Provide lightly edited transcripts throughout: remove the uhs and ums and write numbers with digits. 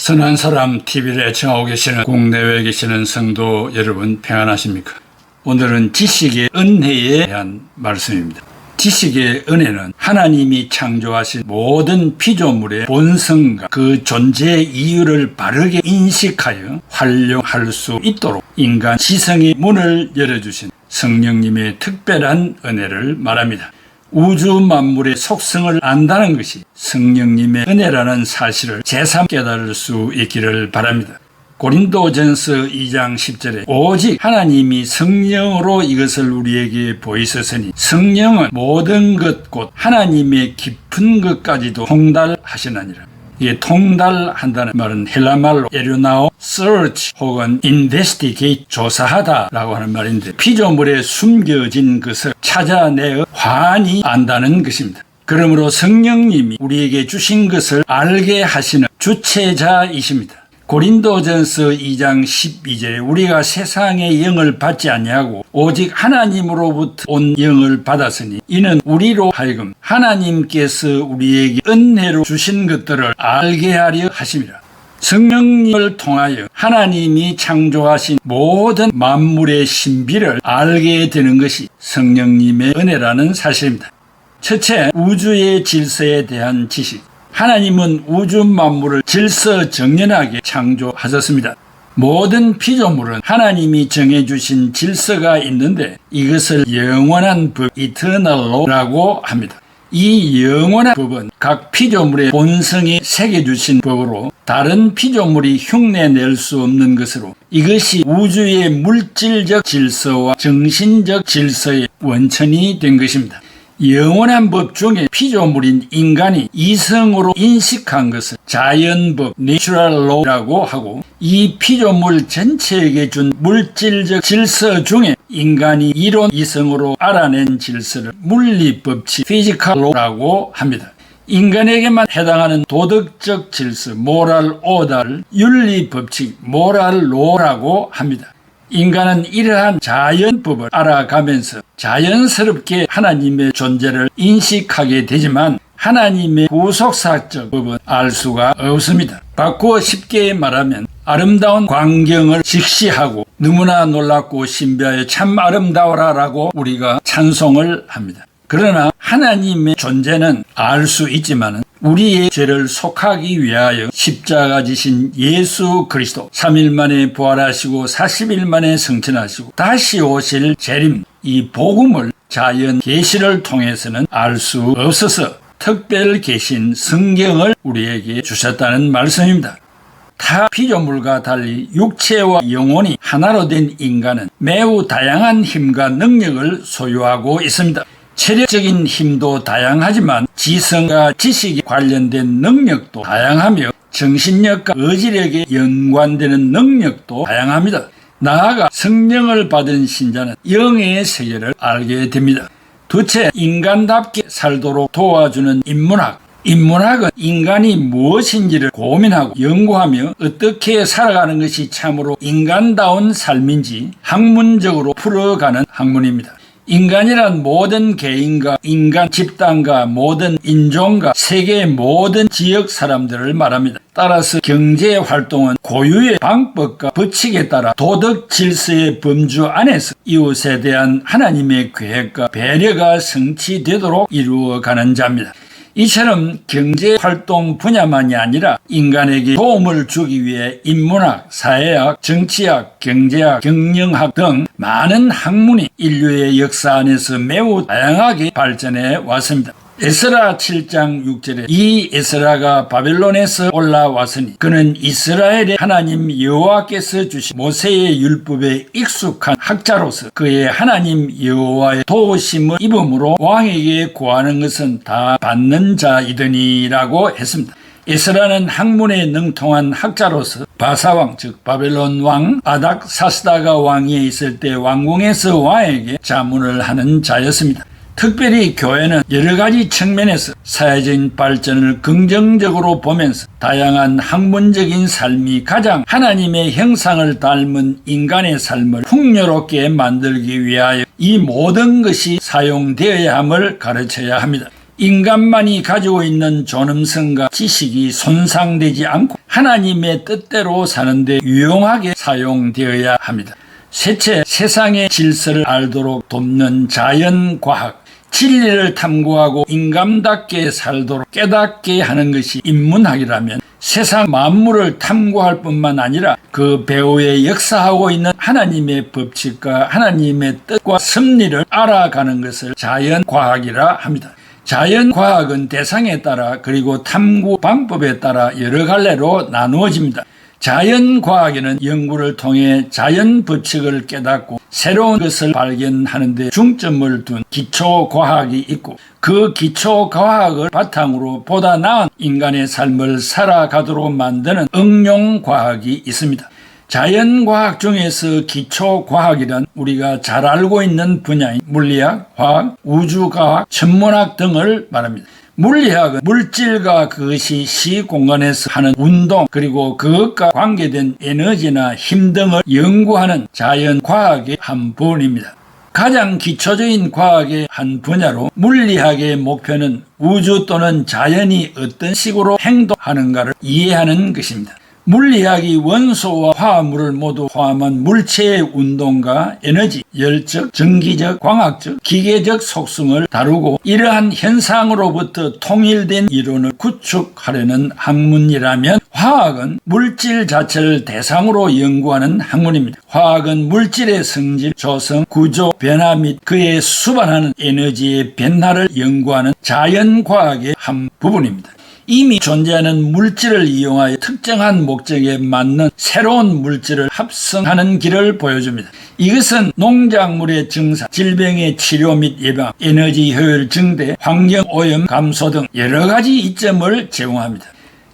선한 사람 TV를 애청하고 계시는 국내외에 계시는 성도 여러분 평안하십니까? 오늘은 지식의 은혜에 대한 말씀입니다. 지식의 은혜는 하나님이 창조하신 모든 피조물의 본성과 그 존재의 이유를 바르게 인식하여 활용할 수 있도록 인간 지성의 문을 열어주신 성령님의 특별한 은혜를 말합니다. 우주 만물의 속성을 안다는 것이 성령님의 은혜라는 사실을 새삼 깨달을 수 있기를 바랍니다. 고린도전서 2장 10절에 오직 하나님이 성령으로 이것을 우리에게 보이셨으니 성령은 모든 것 곧 하나님의 깊은 것까지도 통달하시나니라. 이게 통달한다는 말은 헬라말로 에르나오, search 혹은 investigate, 조사하다 라고 하는 말인데 피조물에 숨겨진 것을 찾아내어 환히 안다는 것입니다. 그러므로 성령님이 우리에게 주신 것을 알게 하시는 주체자이십니다. 고린도전서 2장 12절에 우리가 세상의 영을 받지 아니하고 오직 하나님으로부터 온 영을 받았으니 이는 우리로 하여금 하나님께서 우리에게 은혜로 주신 것들을 알게 하려 하심이라. 성령님을 통하여 하나님이 창조하신 모든 만물의 신비를 알게 되는 것이 성령님의 은혜라는 사실입니다. 첫째, 우주의 질서에 대한 지식. 하나님은 우주 만물을 질서정연하게 창조하셨습니다. 모든 피조물은 하나님이 정해주신 질서가 있는데 이것을 영원한 법, eternal law라고 합니다. 이 영원한 법은 각 피조물의 본성에 새겨주신 법으로 다른 피조물이 흉내낼 수 없는 것으로 이것이 우주의 물질적 질서와 정신적 질서의 원천이 된 것입니다. 영원한 법 중에 피조물인 인간이 이성으로 인식한 것을 자연법, 내추럴 로우라고 하고 이 피조물 전체에게 준 물질적 질서 중에 인간이 이론 이성으로 알아낸 질서를 물리법칙, 피지컬 로우라고 합니다. 인간에게만 해당하는 도덕적 질서, 모랄 오다를 윤리법칙, 모랄 로우라고 합니다. 인간은 이러한 자연법을 알아가면서 자연스럽게 하나님의 존재를 인식하게 되지만 하나님의 구속사적 법은 알 수가 없습니다. 바꾸어 쉽게 말하면 아름다운 광경을 직시하고 너무나 놀랍고 신비하여 참 아름다워라 라고 우리가 찬송을 합니다. 그러나 하나님의 존재는 알 수 있지만 우리의 죄를 속하기 위하여 십자가 지신 예수 그리스도 3일 만에 부활하시고 40일 만에 승천하시고 다시 오실 재림, 이 복음을 자연 계시를 통해서는 알 수 없어서 특별 계신 성경을 우리에게 주셨다는 말씀입니다. 타 피조물과 달리 육체와 영혼이 하나로 된 인간은 매우 다양한 힘과 능력을 소유하고 있습니다. 체력적인 힘도 다양하지만 지성과 지식에 관련된 능력도 다양하며 정신력과 의지력에 연관되는 능력도 다양합니다. 나아가 성령을 받은 신자는 영의 세계를 알게 됩니다. 둘째, 인간답게 살도록 도와주는 인문학. 인문학은 인간이 무엇인지를 고민하고 연구하며 어떻게 살아가는 것이 참으로 인간다운 삶인지 학문적으로 풀어가는 학문입니다. 인간이란 모든 개인과 인간 집단과 모든 인종과 세계의 모든 지역 사람들을 말합니다. 따라서 경제활동은 고유의 방법과 법칙에 따라 도덕 질서의 범주 안에서 이웃에 대한 하나님의 계획과 배려가 성취되도록 이루어가는 자입니다. 이처럼 경제활동 분야만이 아니라 인간에게 도움을 주기 위해 인문학, 사회학, 정치학, 경제학, 경영학 등 많은 학문이 인류의 역사 안에서 매우 다양하게 발전해 왔습니다. 에스라 7장 6절에 이 에스라가 바벨론에서 올라왔으니 그는 이스라엘의 하나님 여호와께서 주신 모세의 율법에 익숙한 학자로서 그의 하나님 여호와의 도우심을 입음으로 왕에게 구하는 것은 다 받는 자이더니라고 했습니다. 에스라는 학문에 능통한 학자로서 바사왕 즉 바벨론 왕 아닥사스다가 왕위에 있을 때 왕궁에서 왕에게 자문을 하는 자였습니다. 특별히 교회는 여러 가지 측면에서 사회적인 발전을 긍정적으로 보면서 다양한 학문적인 삶이 가장 하나님의 형상을 닮은 인간의 삶을 풍요롭게 만들기 위하여 이 모든 것이 사용되어야 함을 가르쳐야 합니다. 인간만이 가지고 있는 존엄성과 지식이 손상되지 않고 하나님의 뜻대로 사는데 유용하게 사용되어야 합니다. 셋째, 세상의 질서를 알도록 돕는 자연과학, 진리를 탐구하고 인간답게 살도록 깨닫게 하는 것이 인문학이라면 세상 만물을 탐구할 뿐만 아니라 그 배후에 역사하고 있는 하나님의 법칙과 하나님의 뜻과 섭리를 알아가는 것을 자연과학이라 합니다. 자연과학은 대상에 따라 그리고 탐구 방법에 따라 여러 갈래로 나누어집니다. 자연과학에는 연구를 통해 자연 법칙을 깨닫고 새로운 것을 발견하는 데 중점을 둔 기초과학이 있고 그 기초과학을 바탕으로 보다 나은 인간의 삶을 살아가도록 만드는 응용과학이 있습니다. 자연과학 중에서 기초과학이란 우리가 잘 알고 있는 분야인 물리학, 화학, 우주과학, 천문학 등을 말합니다. 물리학은 물질과 그것이 시공간에서 하는 운동 그리고 그것과 관계된 에너지나 힘 등을 연구하는 자연과학의 한 부분입니다. 가장 기초적인 과학의 한 분야로 물리학의 목표는 우주 또는 자연이 어떤 식으로 행동하는가를 이해하는 것입니다. 물리학이 원소와 화합물을 모두 포함한 물체의 운동과 에너지, 열적, 전기적, 광학적, 기계적 속성을 다루고 이러한 현상으로부터 통일된 이론을 구축하려는 학문이라면 화학은 물질 자체를 대상으로 연구하는 학문입니다. 화학은 물질의 성질, 조성, 구조, 변화 및 그에 수반하는 에너지의 변화를 연구하는 자연과학의 한 부분입니다. 이미 존재하는 물질을 이용하여 특정한 목적에 맞는 새로운 물질을 합성하는 길을 보여줍니다. 이것은 농작물의 증산, 질병의 치료 및 예방, 에너지 효율 증대, 환경 오염 감소 등 여러 가지 이점을 제공합니다.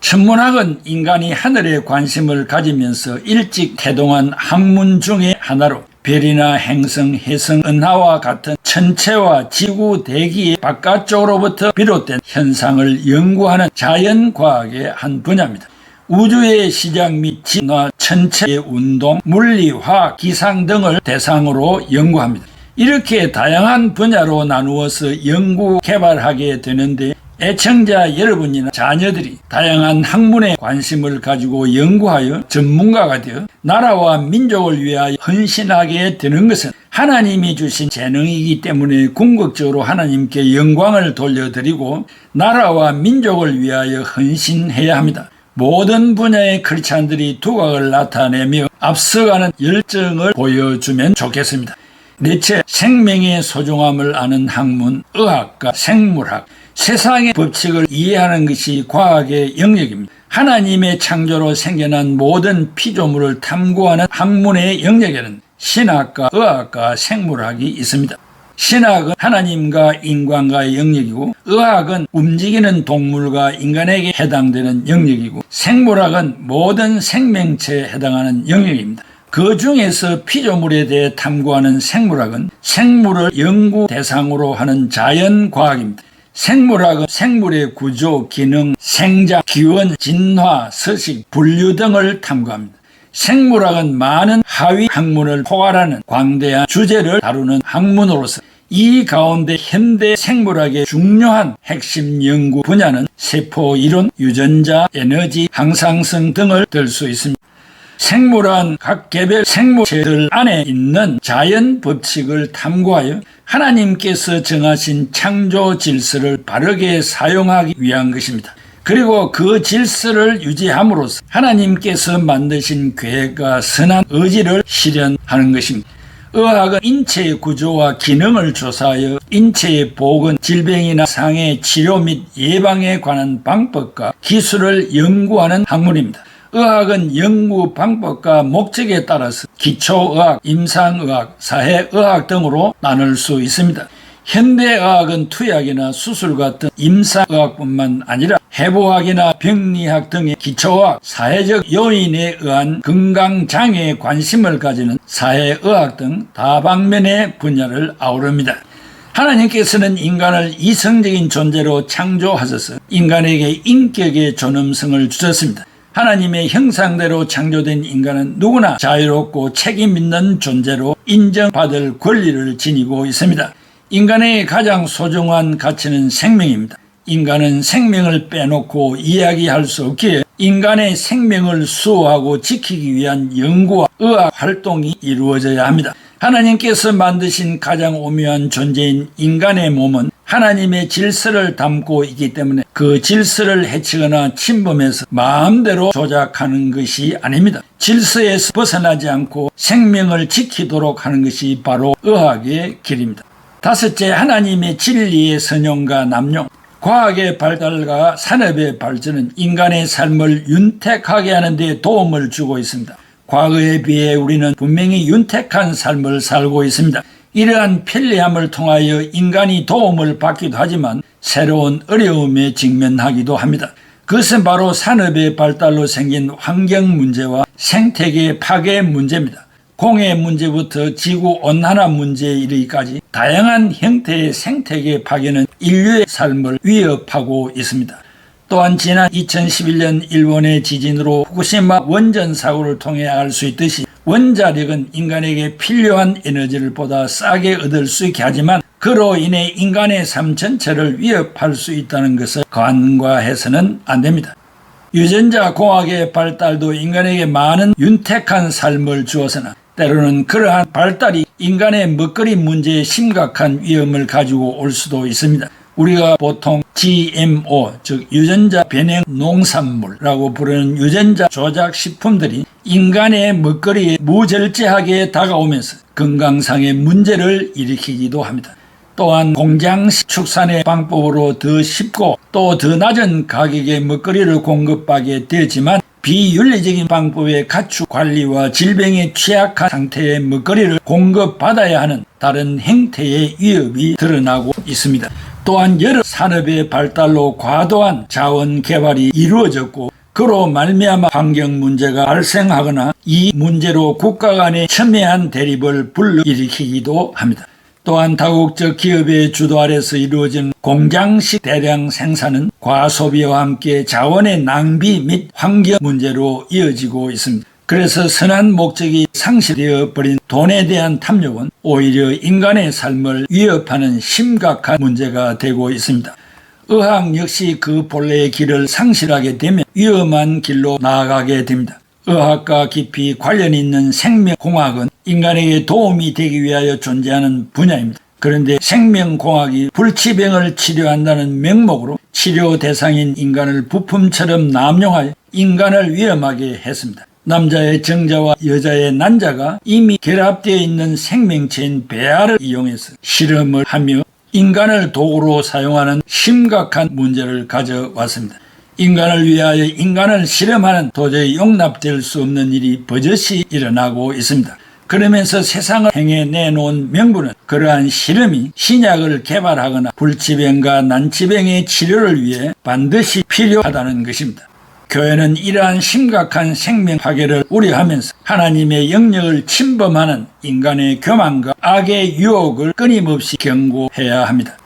천문학은 인간이 하늘에 관심을 가지면서 일찍 태동한 학문 중의 하나로 별이나 행성, 해성, 은하와 같은 천체와 지구 대기의 바깥쪽으로부터 비롯된 현상을 연구하는 자연과학의 한 분야입니다. 우주의 시작 및 진화, 천체의 운동, 물리, 화학, 기상 등을 대상으로 연구합니다. 이렇게 다양한 분야로 나누어서 연구 개발하게 되는데 애청자 여러분이나 자녀들이 다양한 학문에 관심을 가지고 연구하여 전문가가 되어 나라와 민족을 위하여 헌신하게 되는 것은 하나님이 주신 재능이기 때문에 궁극적으로 하나님께 영광을 돌려드리고 나라와 민족을 위하여 헌신해야 합니다. 모든 분야의 크리스찬들이 두각을 나타내며 앞서가는 열정을 보여주면 좋겠습니다. 넷째, 생명의 소중함을 아는 학문, 의학과 생물학, 세상의 법칙을 이해하는 것이 과학의 영역입니다. 하나님의 창조로 생겨난 모든 피조물을 탐구하는 학문의 영역에는 신학과 의학과 생물학이 있습니다. 신학은 하나님과 인간과의 영역이고 의학은 움직이는 동물과 인간에게 해당되는 영역이고 생물학은 모든 생명체에 해당하는 영역입니다. 그 중에서 피조물에 대해 탐구하는 생물학은 생물을 연구 대상으로 하는 자연과학입니다. 생물학은 생물의 구조, 기능, 생장, 기원, 진화, 서식, 분류 등을 탐구합니다. 생물학은 많은 하위 학문을 포괄하는 광대한 주제를 다루는 학문으로서 이 가운데 현대 생물학의 중요한 핵심 연구 분야는 세포 이론, 유전자, 에너지, 항상성 등을 들 수 있습니다. 생물학은 각 개별 생물체들 안에 있는 자연 법칙을 탐구하여 하나님께서 정하신 창조 질서를 바르게 사용하기 위한 것입니다. 그리고 그 질서를 유지함으로써 하나님께서 만드신 계획과 선한 의지를 실현하는 것입니다. 의학은 인체의 구조와 기능을 조사하여 인체의 보건, 질병이나 상해, 치료 및 예방에 관한 방법과 기술을 연구하는 학문입니다. 의학은 연구 방법과 목적에 따라서 기초의학, 임상의학, 사회의학 등으로 나눌 수 있습니다. 현대의학은 투약이나 수술 같은 임상의학뿐만 아니라 해부학이나 병리학 등의 기초의학, 사회적 요인에 의한 건강장애에 관심을 가지는 사회의학 등 다방면의 분야를 아우릅니다. 하나님께서는 인간을 이성적인 존재로 창조하셔서 인간에게 인격의 존엄성을 주셨습니다. 하나님의 형상대로 창조된 인간은 누구나 자유롭고 책임 있는 존재로 인정받을 권리를 지니고 있습니다. 인간의 가장 소중한 가치는 생명입니다. 인간은 생명을 빼놓고 이야기할 수 없기에 인간의 생명을 수호하고 지키기 위한 연구와 의학 활동이 이루어져야 합니다. 하나님께서 만드신 가장 오묘한 존재인 인간의 몸은 하나님의 질서를 담고 있기 때문에 그 질서를 해치거나 침범해서 마음대로 조작하는 것이 아닙니다. 질서에서 벗어나지 않고 생명을 지키도록 하는 것이 바로 의학의 길입니다. 다섯째, 하나님의 진리의 선용과 남용. 과학의 발달과 산업의 발전은 인간의 삶을 윤택하게 하는 데 도움을 주고 있습니다. 과거에 비해 우리는 분명히 윤택한 삶을 살고 있습니다. 이러한 편리함을 통하여 인간이 도움을 받기도 하지만 새로운 어려움에 직면하기도 합니다. 그것은 바로 산업의 발달로 생긴 환경 문제와 생태계 파괴 문제입니다. 공해 문제부터 지구온난화 문제에 이르기까지 다양한 형태의 생태계 파괴는 인류의 삶을 위협하고 있습니다. 또한 지난 2011년 일본의 지진으로 후쿠시마 원전 사고를 통해 알 수 있듯이 원자력은 인간에게 필요한 에너지를 보다 싸게 얻을 수 있게 하지만 그로 인해 인간의 삶 전체를 위협할 수 있다는 것을 간과해서는 안 됩니다. 유전자 공학의 발달도 인간에게 많은 윤택한 삶을 주었으나 때로는 그러한 발달이 인간의 먹거리 문제에 심각한 위험을 가지고 올 수도 있습니다. 우리가 보통 GMO, 즉 유전자 변형 농산물이라고 부르는 유전자 조작 식품들이 인간의 먹거리에 무절제하게 다가오면서 건강상의 문제를 일으키기도 합니다. 또한 공장식 축산의 방법으로 더 쉽고 또 더 낮은 가격의 먹거리를 공급하게 되지만 비윤리적인 방법의 가축 관리와 질병에 취약한 상태의 먹거리를 공급받아야 하는 다른 형태의 위협이 드러나고 있습니다. 또한 여러 산업의 발달로 과도한 자원 개발이 이루어졌고 그로 말미암아 환경 문제가 발생하거나 이 문제로 국가 간의 첨예한 대립을 불러일으키기도 합니다. 또한 다국적 기업의 주도 아래서 이루어진 공장식 대량 생산은 과소비와 함께 자원의 낭비 및 환경 문제로 이어지고 있습니다. 그래서 선한 목적이 상실되어 버린 돈에 대한 탐욕은 오히려 인간의 삶을 위협하는 심각한 문제가 되고 있습니다. 의학 역시 그 본래의 길을 상실하게 되면 위험한 길로 나아가게 됩니다. 의학과 깊이 관련이 있는 생명공학은 인간에게 도움이 되기 위하여 존재하는 분야입니다. 그런데 생명공학이 불치병을 치료한다는 명목으로 치료 대상인 인간을 부품처럼 남용하여 인간을 위험하게 했습니다. 남자의 정자와 여자의 난자가 이미 결합되어 있는 생명체인 배아를 이용해서 실험을 하며 인간을 도구로 사용하는 심각한 문제를 가져왔습니다. 인간을 위하여 인간을 실험하는 도저히 용납될 수 없는 일이 버젓이 일어나고 있습니다. 그러면서 세상을 행해 내놓은 명분은 그러한 실험이 신약을 개발하거나 불치병과 난치병의 치료를 위해 반드시 필요하다는 것입니다. 교회는 이러한 심각한 생명 파괴를 우려하면서 하나님의 영역을 침범하는 인간의 교만과 악의 유혹을 끊임없이 경고해야 합니다.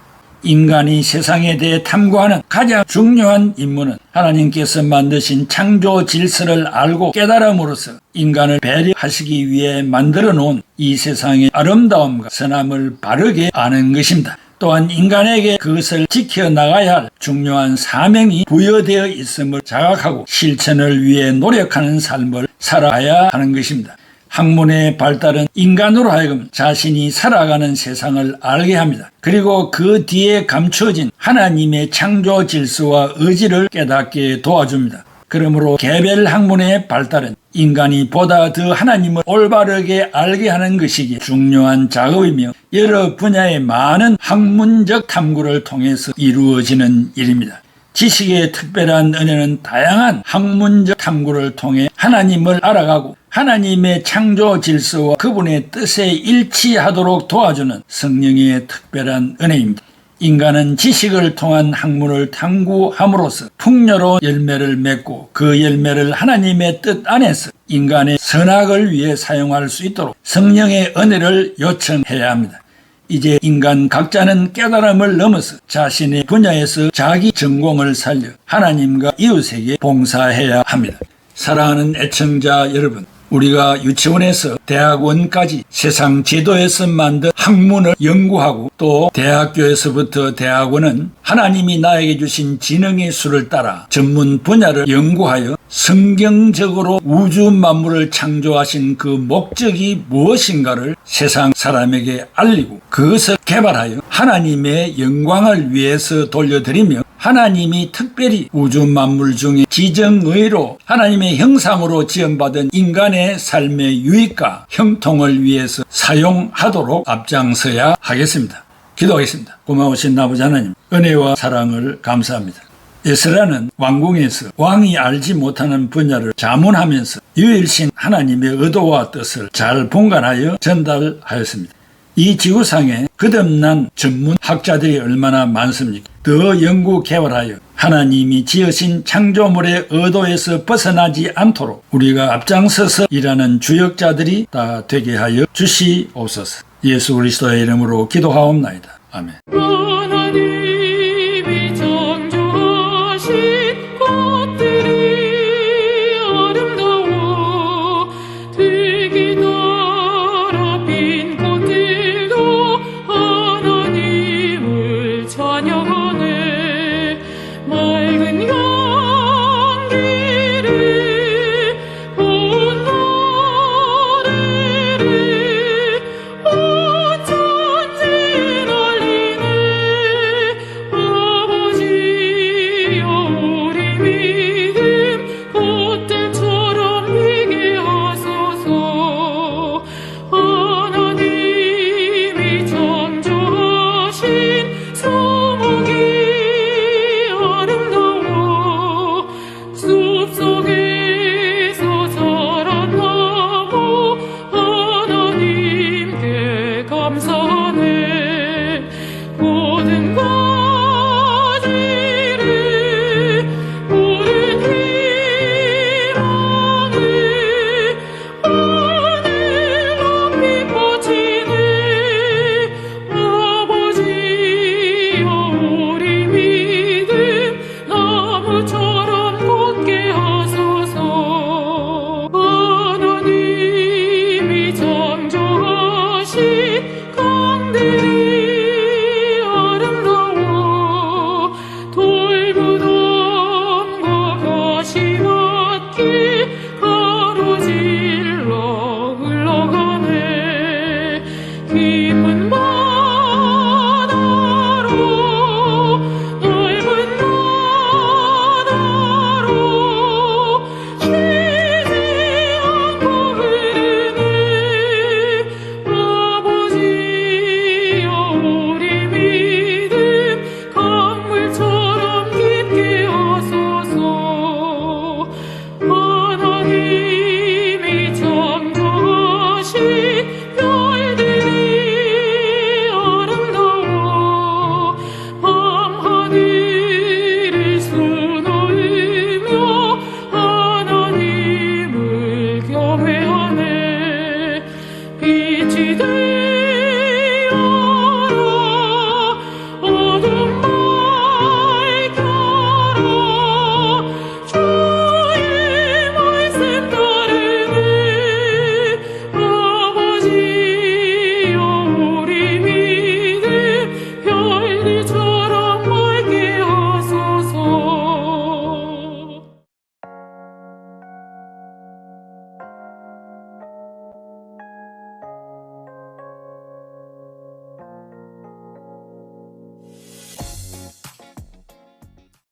인간이 세상에 대해 탐구하는 가장 중요한 임무는 하나님께서 만드신 창조 질서를 알고 깨달음으로써 인간을 배려하시기 위해 만들어 놓은 이 세상의 아름다움과 선함을 바르게 아는 것입니다. 또한 인간에게 그것을 지켜나가야 할 중요한 사명이 부여되어 있음을 자각하고 실천을 위해 노력하는 삶을 살아야 하는 것입니다. 학문의 발달은 인간으로 하여금 자신이 살아가는 세상을 알게 합니다. 그리고 그 뒤에 감춰진 하나님의 창조 질서와 의지를 깨닫게 도와줍니다. 그러므로 개별 학문의 발달은 인간이 보다 더 하나님을 올바르게 알게 하는 것이 중요한 작업이며 여러 분야의 많은 학문적 탐구를 통해서 이루어지는 일입니다. 지식의 특별한 은혜는 다양한 학문적 탐구를 통해 하나님을 알아가고 하나님의 창조 질서와 그분의 뜻에 일치하도록 도와주는 성령의 특별한 은혜입니다. 인간은 지식을 통한 학문을 탐구함으로써 풍요로 열매를 맺고 그 열매를 하나님의 뜻 안에서 인간의 선악을 위해 사용할 수 있도록 성령의 은혜를 요청해야 합니다. 이제 인간 각자는 깨달음을 넘어서 자신의 분야에서 자기 전공을 살려 하나님과 이웃에게 봉사해야 합니다. 사랑하는 애청자 여러분, 우리가 유치원에서 대학원까지 세상 제도에서 만든 학문을 연구하고 또 대학교에서부터 대학원은 하나님이 나에게 주신 지능의 수를 따라 전문 분야를 연구하여 성경적으로 우주 만물을 창조하신 그 목적이 무엇인가를 세상 사람에게 알리고 그것을 개발하여 하나님의 영광을 위해서 돌려드리며 하나님이 특별히 우주 만물 중에 지정의로 하나님의 형상으로 지음받은 인간의 삶의 유익과 형통을 위해서 사용하도록 앞장서야 하겠습니다. 기도하겠습니다. 고마우신 아버지 하나님, 은혜와 사랑을 감사합니다. 에스라는 왕궁에서 왕이 알지 못하는 분야를 자문하면서 유일신 하나님의 의도와 뜻을 잘 본관하여 전달하였습니다. 이 지구상에 거듭난 전문 학자들이 얼마나 많습니까? 더 연구 개발하여 하나님이 지으신 창조물의 의도에서 벗어나지 않도록 우리가 앞장서서 일하는 주역자들이 다 되게 하여 주시옵소서. 예수 그리스도의 이름으로 기도하옵나이다. 아멘.